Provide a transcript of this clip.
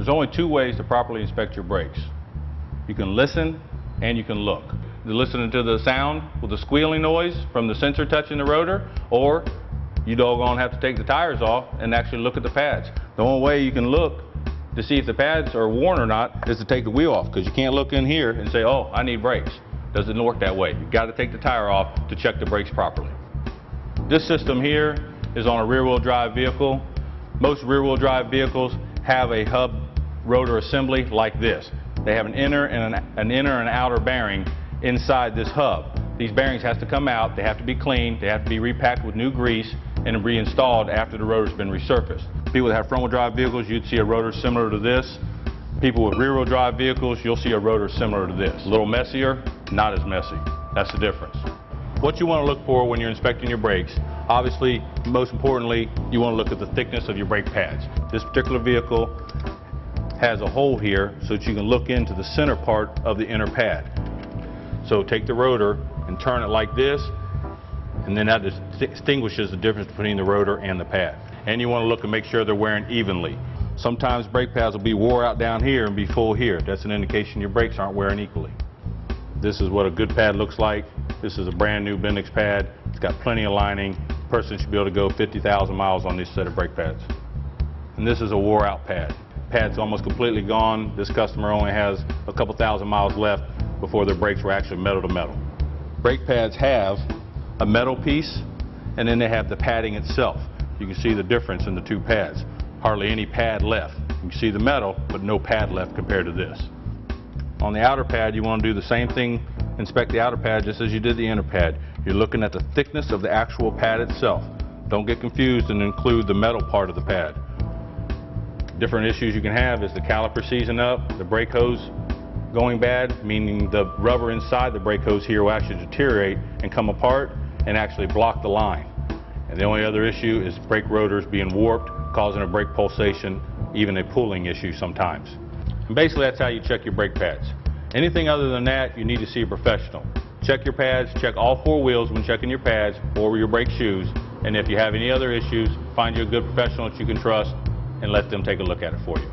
There's only two ways to properly inspect your brakes. You can listen and you can look. You're listening to the sound with the squealing noise from the sensor touching the rotor, or you doggone have to take the tires off and actually look at the pads. The only way you can look to see if the pads are worn or not is to take the wheel off, because you can't look in here and say, oh, I need brakes. Doesn't work that way. You've got to take the tire off to check the brakes properly. This system here is on a rear-wheel drive vehicle. Most rear-wheel drive vehicles have a hub rotor assembly like this. They have an inner and outer bearing inside this hub. These bearings have to come out, they have to be cleaned, they have to be repacked with new grease and reinstalled after the rotor's been resurfaced. People that have front-wheel drive vehicles, you'd see a rotor similar to this. People with rear-wheel drive vehicles, you'll see a rotor similar to this. A little messier, not as messy. That's the difference. What you want to look for when you're inspecting your brakes, obviously, most importantly, you want to look at the thickness of your brake pads. This particular vehicle has a hole here so that you can look into the center part of the inner pad. So take the rotor and turn it like this, and then that distinguishes the difference between the rotor and the pad. And you want to look and make sure they're wearing evenly. Sometimes brake pads will be wore out down here and be full here. That's an indication your brakes aren't wearing equally. This is what a good pad looks like. This is a brand new Bendix pad. It's got plenty of lining. A person should be able to go 50,000 miles on this set of brake pads. And this is a wore out pad. Pad's almost completely gone. This customer only has a couple thousand miles left before their brakes were actually metal to metal. Brake pads have a metal piece, and then they have the padding itself. You can see the difference in the two pads. Hardly any pad left. You can see the metal, but no pad left compared to this. On the outer pad, you want to do the same thing, inspect the outer pad just as you did the inner pad. You're looking at the thickness of the actual pad itself. Don't get confused and include the metal part of the pad. Different issues you can have is the caliper seizing up, the brake hose going bad, meaning the rubber inside the brake hose here will actually deteriorate and come apart and actually block the line. And the only other issue is brake rotors being warped, causing a brake pulsation, even a pulling issue sometimes. And basically that's how you check your brake pads. Anything other than that, you need to see a professional. Check your pads, check all four wheels when checking your pads or your brake shoes, and if you have any other issues, find you a good professional that you can trust and let them take a look at it for you.